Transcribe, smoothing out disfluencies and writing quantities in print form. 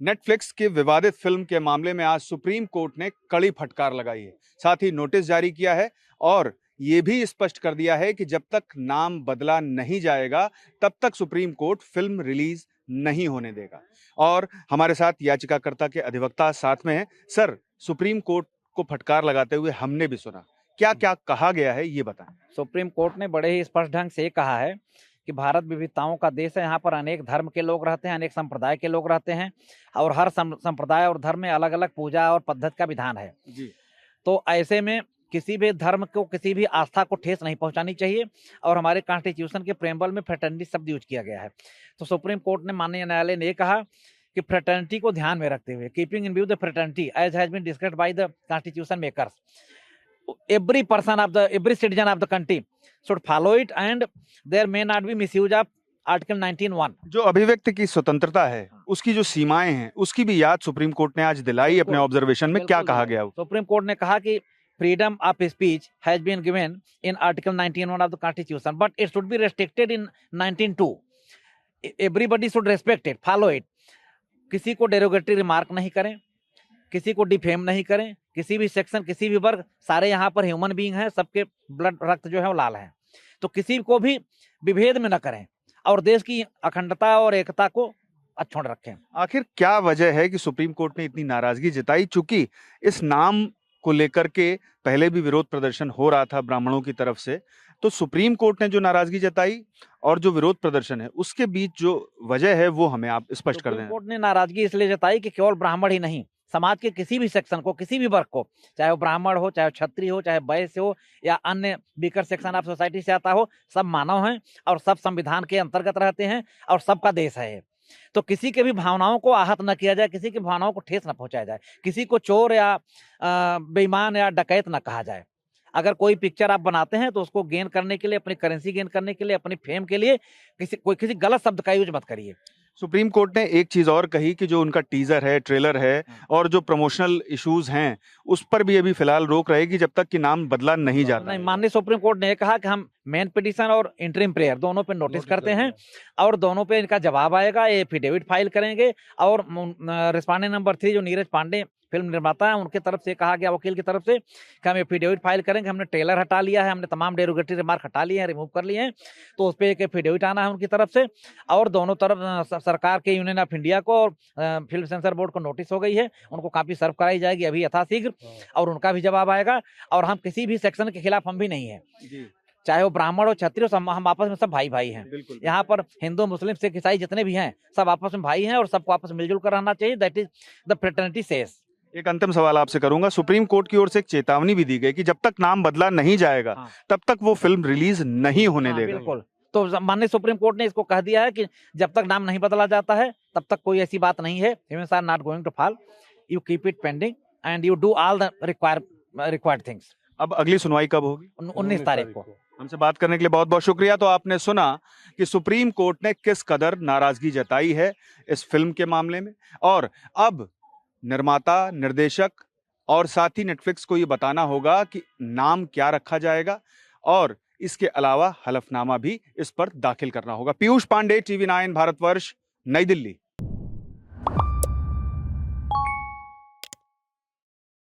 Netflix की विवादित film के मामले में आज सुप्रीम कोर्ट ने कड़ी फटकार लगाई है, साथ ही नोटिस जारी किया है और यह भी स्पष्ट कर दिया है कि जब तक नाम बदला नहीं जाएगा तब तक सुप्रीम कोर्ट फिल्म रिलीज नहीं होने देगा। और हमारे साथ याचिकाकर्ता के अधिवक्ता साथ में हैं। सर, सुप्रीम कोर्ट को फटकार लगाते हुए हमने भी सुना, क्या क्या कहा गया है ये बताएं। सुप्रीम कोर्ट ने बड़े ही स्पष्ट ढंग से कहा है कि भारत विविधताओं का देश है। यहाँ पर अनेक धर्म के लोग रहते हैं, अनेक संप्रदाय के लोग रहते हैं और हर संप्रदाय और धर्म में अलग अलग पूजा और पद्धति का विधान है जी। तो ऐसे में किसी भी धर्म को, किसी भी आस्था को ठेस नहीं पहुंचानी चाहिए। और हमारे कॉन्स्टिट्यूशन के प्रेम्बल में फ्रेटर्निटी शब्द यूज किया गया है। तो सुप्रीम कोर्ट ने, माननीय न्यायालय ने कहा कि फ्रेटर्निटी को ध्यान में रखते हुए, keeping in view the fraternity as has been discussed by the constitution makers, every citizen of the country should follow it and there may not be misuse of article 19(1). जो अभिव्यक्ति की स्वतंत्रता है, उसकी जो सीमाएं हैं, उसकी भी याद सुप्रीम कोर्ट ने आज दिलाई अपने ऑब्जर्वेशन में। क्या कहा गया? सुप्रीम कोर्ट ने कहा कि freedom of speech has been given in article 19(1) of the constitution but it should be restricted in 19(2). Everybody should respect it, follow it. किसी को डेरोगेटरी रिमार्क नहीं करें, किसी को डिफेम नहीं करें, किसी भी सेक्शन, किसी भी वर्ग, सारे यहाँ पर ह्यूमन बीइंग हैं, सबके ब्लड रक्त जो है वो लाल है। तो किसी को भी विभेद में न करें और देश की अखंडता और एकता को अक्षुण्ण रखें। आखिर क्या वजह है कि सुप्रीम कोर्ट ने इतनी नाराजगी जताई? चूंकि इस नाम को लेकर के पहले भी विरोध प्रदर्शन हो रहा था ब्राह्मणों की तरफ से, तो सुप्रीम कोर्ट ने जो नाराजगी जताई और जो विरोध प्रदर्शन है उसके बीच जो वजह है वो हमें आप स्पष्ट कर दें। सुप्रीम कोर्ट ने नाराजगी इसलिए जताई कि केवल ब्राह्मण ही नहीं, समाज के किसी भी सेक्शन को, किसी भी वर्ग को, चाहे वो ब्राह्मण हो, चाहे क्षत्रिय हो, चाहे वैश्य हो या अन्य वीकर सेक्शन ऑफ सोसाइटी से आता हो, सब मानव हैं और सब संविधान के अंतर्गत रहते हैं और सबका देश है। तो किसी के भी भावनाओं को आहत न किया जाए, किसी की भावनाओं को ठेस न पहुंचाया जाए, किसी को चोर या बेईमान या डकैत न कहा जाए। अगर कोई पिक्चर आप बनाते हैं तो उसको गेन करने के लिए, अपनी करेंसी गेन करने के लिए, अपनी फेम के लिए किसी गलत शब्द का यूज मत करिए। सुप्रीम कोर्ट ने एक चीज और कही कि जो उनका टीजर है, ट्रेलर है और जो प्रमोशनल इश्यूज हैं उस पर भी अभी फिलहाल रोक रहेगी जब तक कि नाम बदला नहीं जाता। नहीं, माननीय सुप्रीम कोर्ट ने कहा कि हम मेन पिटीशन और इंटरिम प्रेयर दोनों पे नोटिस करते हैं और दोनों पे इनका जवाब आएगा, एफिडेविट फाइल करेंगे। और रिस्पॉन्डेंट नंबर 3 जो नीरज पांडे फिल्म निर्माता है, उनके तरफ से कहा गया, वकील की तरफ से, कि हम एफिडेविट फाइल करेंगे। हमने ट्रेलर हटा लिया है, हमने तमाम डेरोगेटरी रिमार्क हटा लिए हैं, रिमूव कर लिए हैं, तो उस पर एक एफिडेविट आना है उनकी तरफ से। और दोनों तरफ सरकार के यूनियन ऑफ इंडिया को और फिल्म सेंसर बोर्ड को नोटिस हो गई है, उनको कॉपी सर्व कराई जाएगी अभी यथाशीघ्र और उनका भी जवाब आएगा। और हम किसी भी सेक्शन के खिलाफ हम भी नहीं है, चाहे वो ब्राह्मण हो, क्षत्रिय हो, हम आपस में सब भाई भाई हैं। यहाँ पर हिंदू, मुस्लिम, सिख, ईसाई जितने भी हैं सब आपस में भाई हैं और सबको आपस में मिलजुल कर रहना चाहिए। That is the fraternity says. एक अंतिम सवाल आपसे करूंगा। सुप्रीम कोर्ट की ओर से एक चेतावनी भी दी गई कि जब तक नाम बदला नहीं जाएगा तब तक वो फिल्म रिलीज नहीं होने देगा। बिल्कुल। तो माननीय सुप्रीम कोर्ट ने इसको कह दिया है कि जब तक नाम नहीं बदला जाता है तब तक कोई ऐसी बात नहीं है। Humans are not going to fall, you keep it pending and you do all the required things. अब अगली सुनवाई कब होगी? 19 तारीख को। हमसे बात करने के लिए बहुत बहुत शुक्रिया। तो आपने सुना कि सुप्रीम कोर्ट ने किस कदर नाराजगी जताई है इस फिल्म के मामले में, और अब निर्माता, निर्देशक और साथ ही नेटफ्लिक्स को ये बताना होगा कि नाम क्या रखा जाएगा और इसके अलावा हलफनामा भी इस पर दाखिल करना होगा। पीयूष पांडे, TV9 भारतवर्ष, नई दिल्ली।